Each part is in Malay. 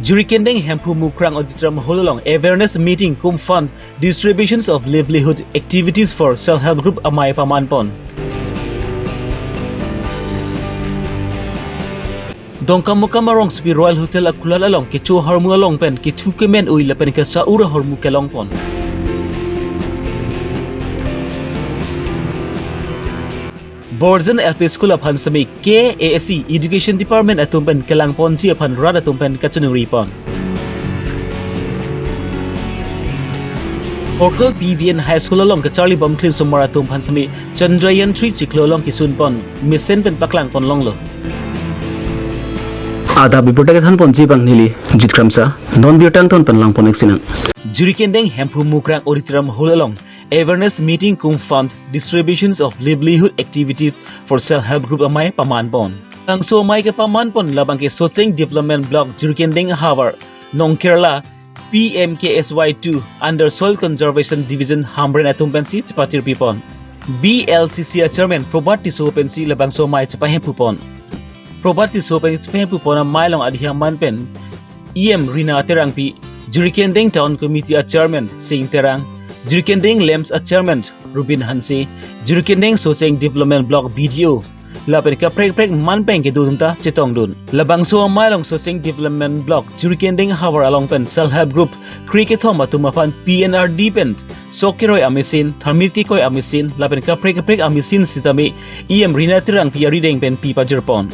Jurikendeng hempu mukrang auditram hololong awareness meeting kum fund distributions of livelihood activities for self-help group amai pamanpon. Dongkam mukam arong spi Royal Hotel akulal along ke chu hormu along pen ke chu kemen ui lapen ke saura hormu kelong pon. Borzen LP School of Hansami KASC Education Department atumpen kelang ponji apan rada atumpen kacunuri pon. Orkal PVN High School along ke Charlie Bomb Clip Sumara atum Hansami Chandrayan 3 Chiklo along ke Sunpon Misen pen paklang pon long lo. Ada Abirta ke than ponji bang nili jitkramsa non birtang ton panlang ponek sinang. Jurikendeng hempu mukrang auditram holalong awareness meeting kum fund distributions of livelihood activity for self-help group amai pamanpon. Ang so mai ke pamanpon labang ke Socheng Development Block Jurikendeng Havar Nong Kerala PMKSY2 under Soil Conservation Division Hambren atumpensi cepatir pipon. BLCC Chairman Probati Sopensi labang so mai cepahempu pon. Probati Sopensi cepahempu pon mai long adhiang manpen Rina Terangpi Jurikendeng Town Committee Chairman Sing Terang Jurikendeng Lems Chairman Rubin Hansi, Jurikendeng Socheng Development Block BDO, lapen ka prek manpeng ke dunta cetong dun. Labang so mailong Socheng Development Block Jurikendeng Havar along pen self-help group cricket homa tumapan PNR depend. Sokiroy amisin, tharmit koy amisin, lapen ka prek amisin sitami Rina Terang pi rideng pen pipa jerpon.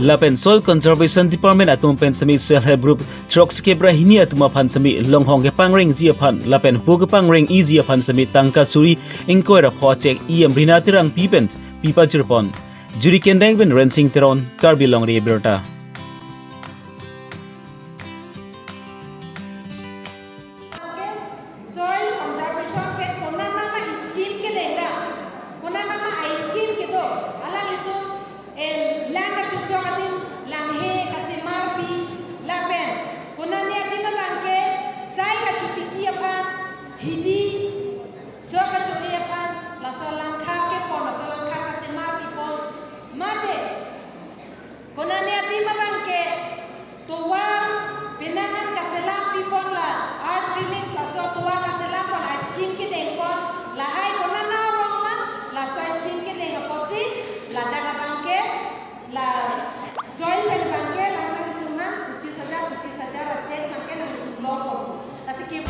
Lapen Soil Conservation Department atum pen sami self-help group Trox Kebra hini atuma pan sami longhong ke pangring ji pan lapen pu ke pangring i ji pan sami tangka suri ingkoi ra phachek Rina Terang pipen pipa jirpon Jurikendeng ben rensing teron Karbi Longri Abirta. Soil conservation ke kona nama scheme ke dengra kona nama scheme ke do alang itu lang ka chuso katin lang he kasi marpi lapen kona ni atin lang ke sai ka chupiki apa hidi so ka churi apa la so lang kha ke pon la so lang kha kasi marpi pon mate kona ni atin lang ke tuwa pinahan kaselang pipon la art feelings la so tuwa kaselang pon scheme ke deng pon la hai kona na rong man la so scheme ke deng pon si la daga bangke la soil dan bangke la na tuman kuci saja cek bangke na logo asiki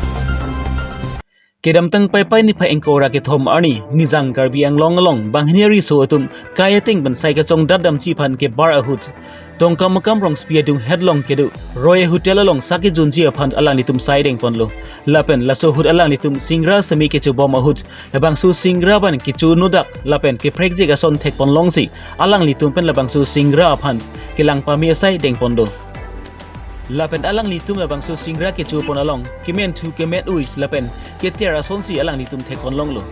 Kedam tang pai ni pai engkora ke thom arni nizang Karbi ang long banghniari so atum kayating ban sai ka chong dadam chi phan ke bar ahut tongkam makam rong spia dung headlong kedu Royal Hotel along saki junji aphan alang nitum sideng ponlo lapen laso hut alang nitum singra semi ke chu bom ahut labang su singra ban ke chu nudak lapen ke prek je ga son thek pon long si alang nitum pen labang su singra aphan ke lang pamia sai deng pondo lapen alang nitum labang su singra ke chu pon along kimen thu kemet ui lapen ke tiara son si alang nitum thek pon long lo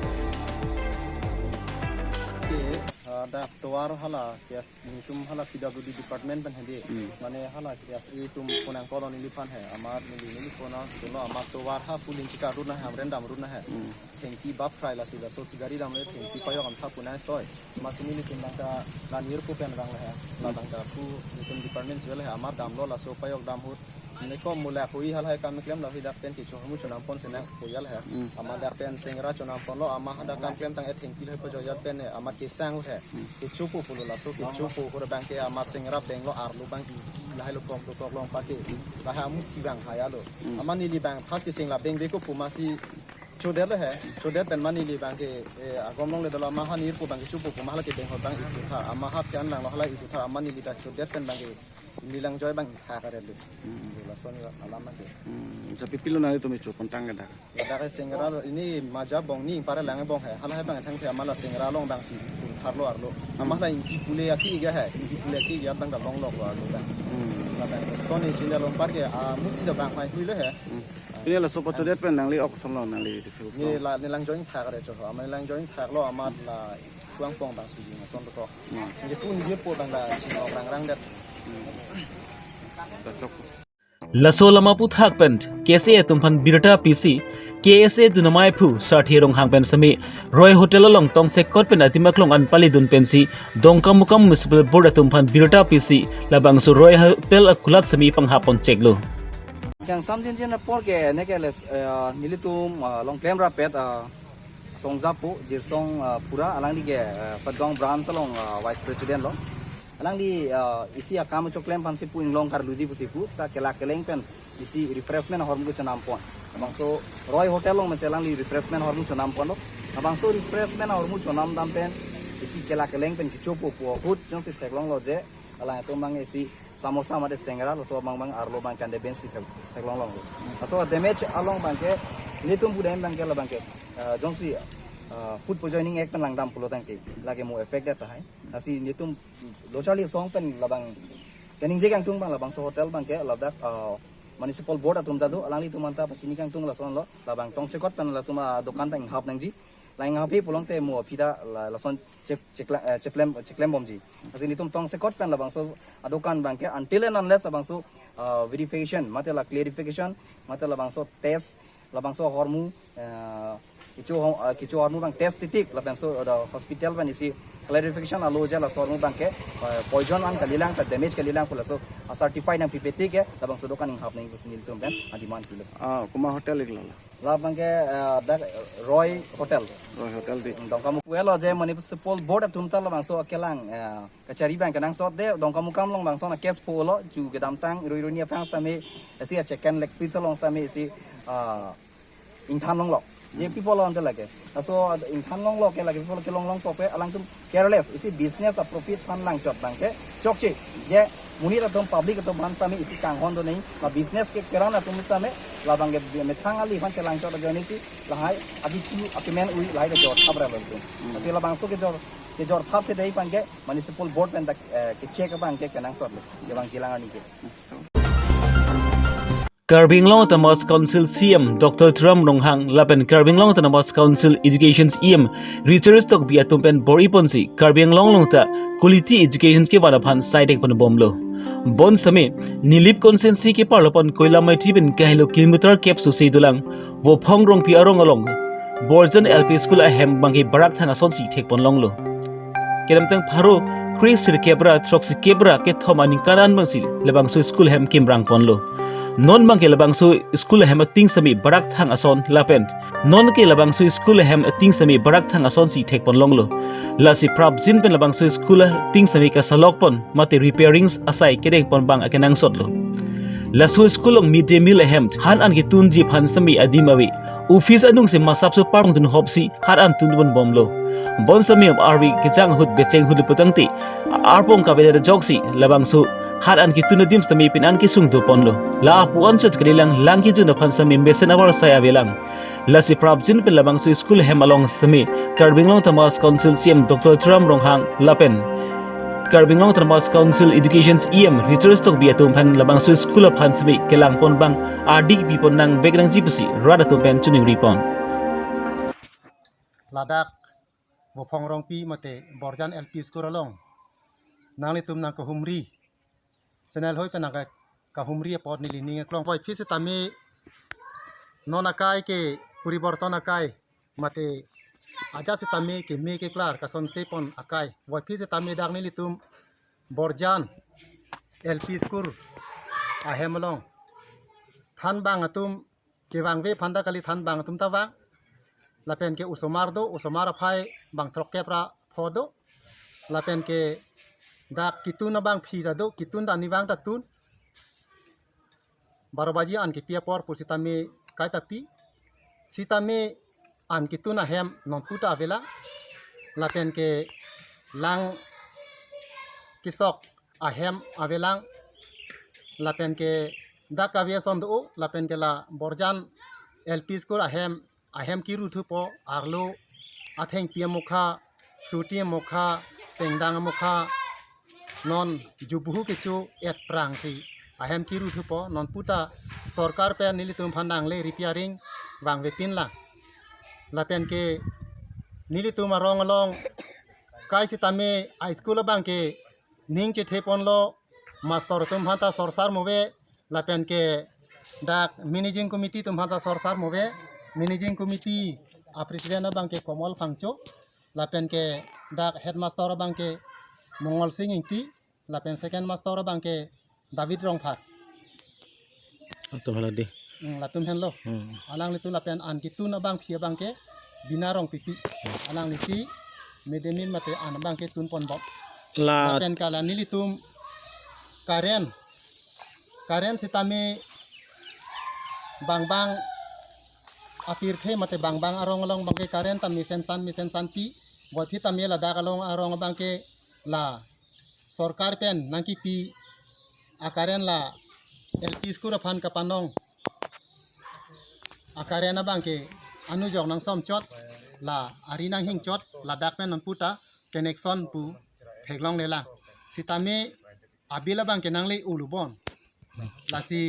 da tuar hala kes tum hala PWD department ban hedi mane hala kes e tum konang kolon ni fan hai amar ni kona dono amar tuar ha pulin chika runa ha amren dam runa ha thenki bap fry la sida so gari dam le thenki payo am tha puna toy masini ni tin ka la nir ko pen rang la ha la dang ka pu tum department sel ha amar dam lo la so payo dam hut ni ko mula koi hal hai kam klem la hi dak pen ki chu mu chunam pon sena ko yal ha amar dak pen singra chunam pon lo amar hada kam klem tang e thenki le ko jo yat pen amar ki sang he ki chu pu pulu la so ki chu pu ko bang ke amar singra beng lo ar lo bang ki la hai lo kom to long pa ke la ha mu si bang ha ya lo amar ni li bang phas ke ching la beng be ko pu ma si choder le hai choder pen mani li bang ke agom long le dala ma ha nir pu bang ki chu pu ma la ke beng ho bang i tha amar ha kan lang lo hala i tha amar ni li da choder pen bang ke nilang joy bang kha kare lu la soni alama ke Tapi pilo na itu micu kontang kada. da ka singra ini maja bong ni para lang bong hai hala hai bang thang se amala singra long bang si tharlo arlo amala inji pule aki ga hai inji pule aki ga bang da long lo arlo da la bang soni chile long par ke musi da bang hai hui le hai Ini lah sobat tu dia pen nangli ok solo nangli itu feel. ni la nilang joy kha kare cho amala nilang joy kha lo amat la kuang pong bang su ji na son to ni pun dia po bang da chin orang rang dat Laso lama put hakpent kese tumpan birta PC KSA dunamai phu sarthi rong hang pen sami Roy Hotel along tong sekot pen atimak long an pali dun pensi dongkam mukam municipal board atum phan Birta PC labang su Roy Hotel akulat sami panghapon cheklo Yang samjin jin por ke ne ke les nilitum long claim rapet song zapu jir song pura alang li ke padgong branch long vice president lo alang li isi akam cho claim pan si pu long kar luji pu si pu sta kela keleng pen isi refreshment horm ku chanam pon abang so Roy Hotel long meselang li refreshment horm chanam pon lo abang so refreshment horm chanam dam pen isi kela keleng pen kicho pu pu hut jong si teklong lo je alang itu mang isi samosa made sengera lo so mang arlo bang kan de ben si teklong long so damage along bang ke nitum budem bang ke la bang ke jong si food poisoning ek pen langdam pulo tang ki lagi mo effect dat hai asi nitum locali song pen labang kening je kang tung bang labang so hotel bang ke labdak municipal board atum tadu alang li tumanta pachini kang tung la son lo labang tong sekot pen la tuma dokan tang hap nang ji lain hap hi pulong te mo phida la son cheklem bom ji asi nitum tong sekot pen labang so dokan bang ke until and unless labang so verification mate la clarification mate labang so test labang so hormu kicu hormu bang test titik labang so hospital ban isi clarification alo ja la hormu bang ke poison an kalilang ta damage kalilang pula so certified nang PPT ke labang so dokan ing hap nang kusinil tum ben demand kilo kuma hotel igla labang ke Roy Hotel di dongkamu puelo je municipal board atum ta labang so akelang kachari bang kanang so de dongkamu kam long bang so na case polo ju gedam tang iro ni apang sami isi checken leg piece long sami isi ingthan long lo je people on the lage so ingthan long lo ke lage people ke long tope alang tum careless isi business a profit fan lang chot bang ke chokchi je munir atum public atum ban sami isi kang hon do nei ma business ke kerana atum sami labang ke methang ali fan chelang chot do nei si lahai adi chu apimen ui lahai ke jor khabra lo tum asi labang so ke jor thap ke dei bang ke municipal board pen ke check bang ke kanang sot je bang kilang ani ke Karbi Longri Tamas Council CM Dr. Tram Ronghang Lapen Karbi Longri Tamas Council Education EM Research Tok Bia Tumpen Bori Ponsi Karbi Longri Ta Quality Education ke Wanaphan Sidek Pon Bomlo Bon Same Nilip Consensi ke Parlapon Koila Maiti Ben Kahilo Kilometer Cap Susei Dulang Wo Phong Rong Pi Arong Along Borjan LP School Ahem Bangi Barak Thanga Sonsi Tek Pon Longlo Kedam Tang Pharo Chris Kebra Troxi Kebra ke Thomani Kanan Bangsi Lebang Su School Hem Kimrang Ponlo non bang ke labang su school hem ting sami barak thang ason lapent non ke labang su school hem ting sami barak thang ason si thek pon longlo lasi prap jin pen labang su school ting sami ka salok pon mate repairings asai kedeng pon bang akenang sotlo lasu school ong midday meal hem han an ki tun ji phan sami adimawi office anung se masap su parong tun hopsi han an tun bon bomlo bon sami of arwi kijang hut becheng hut putangti arpong ka beda joksi labang su hat an kituna dim sami pin an kisung do ponlo la puan chot krilang langki jun phan sami mesen awar saya velang la si prabjin pe labang su school hem along sami Karbi Longri Tamas Council CM Dr. Tram Ronghang Lapen Karbi Longri Tamas Council Education EM Research Tok Bia Tum Phan labang su school phan sami kelang pon bang adik bi pon nang begrang jipusi rada tum pen chuning ripon ladak bo phong rong pi mate borjan LP school along nang litum nang ko humri channel hoi penang ka humri pod ni lining klong poi phise tami nona kai ke puriborton akai mate aja se tami ke me ke klar ka son sepon akai woi phise tami dak ni litum borjan LP school a hemlong than bang atum ke wang ve phanda kali than bang atum ta wang lapen ke usomar phai bang throk kepra phodo lapen ke dak kituna bang phi da do kitun da ni wang ta tun barobaji an ke pia por pusitame kai ta pi sitame an kituna hem non puta avela lapen ke lang kisok a hem avelang lapen ke dak aviation do lapen ke la borjan LP school a hem kiru thu po arlo atheng pia mukha suti mukha pengdang mukha non jubuhu kechu et prang si ahem kiru thu po non puta sarkar pe nilitum phandang le repairing wang ve pin la lapen ke nilitum arong along kai sitame high school bang ke ning che thepon lo master tum hata sorsar move lapen ke dak managing committee tum hata sorsar move managing committee presiden abang ke Komol Pangcho lapen ke dak headmaster abang ke Mongol Singh Ingti lapen second master abang ke David Rongphat Atau halah deh. latum henlo alang litu lapen an kitu na bang phia bang ke binarong pipi alang liti medemin mate an bang ke tun pon bob Lah lapen kala nilitum karen sitame bang akhir ke mate bang arong along bang ke karen tam misen san pi boy pi tam la dak along arong bang ke la sorkar pen nangki pi akaren la LP school fan kapanong akarena bangke anu jong nang som chot la arina hing chot la dak pen puta connection pu theglong lela sitame abila bangke nangle ulubon la si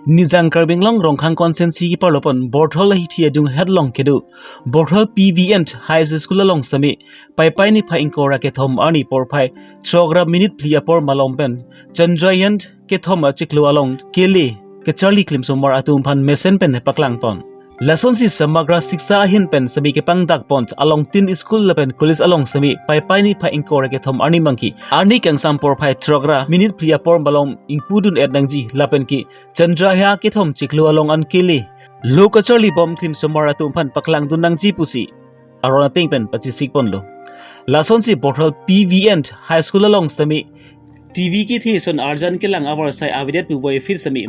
Nizang Karbi Longri Consensi ki parlopon Borthol hitia dung headlong kedu Borthol PVN High School along sami pai ni pha inkora ke thom ani por phai trogra minute plia por malompen Chandrayant ke thom achiklu along kele ke Charlie Klim somar atum phan mesen pen paklang pon Lason si samagra siksa hin pen sami ke pangdak pont along tin school lapen college along sami pai ni pha inkora ke thom ani mangki ani kang sam por phai trogra minute plia por malom ingpudun ednangji lapen ki Chandraya ke thom chiklu along an kele loka Charlie bom tim somar atum phan paklang dun nangji pusi arona ting pen pachi sikpon lo Lason si Borthol PVN High School along sami TV ki thi son arjan ke lang awar sai avidet pu boy fir sami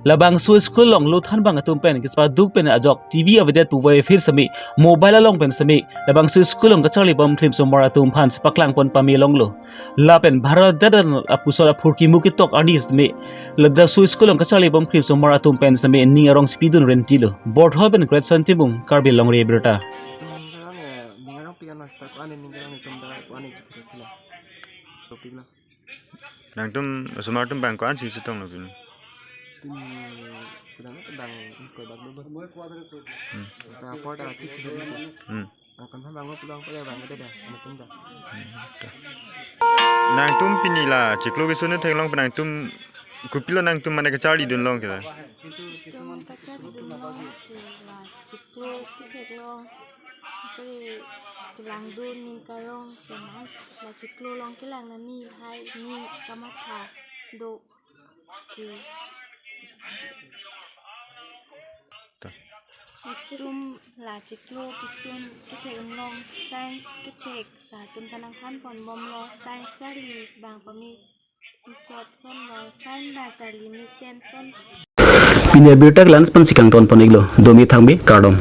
labang su school long lo than bang atum pen kispa duk pen ajok TV avidet pu boy fir sami mobile along pen sami labang su school long ka Charlie bom klim somar atum phan paklang pon pami long lo la pen bharat dadan apusora phurki muki tok ani sami lada su school long ka Charlie bom klim somar atum pen sami ning arong spidun renti lo Borthol pen great santibung Karbi Longri Abirta Nang tum sumartum bangkuan sih setong lagi. Nang tum pinila ciklo ke sunu tenglang penang tum kupilo nang tum mana kecari dun long kita. Tulang dun ni karong semas la ciklo long kilang na ni hai ni kamatha do ki tum la ciklo kisun kitek long science kitek sa tum tanang khan pon bom lo science chali bang pami chot son lo science na chali ni sen son Pine Abirta glans pan sikang ton poniglo domi thangbi kardom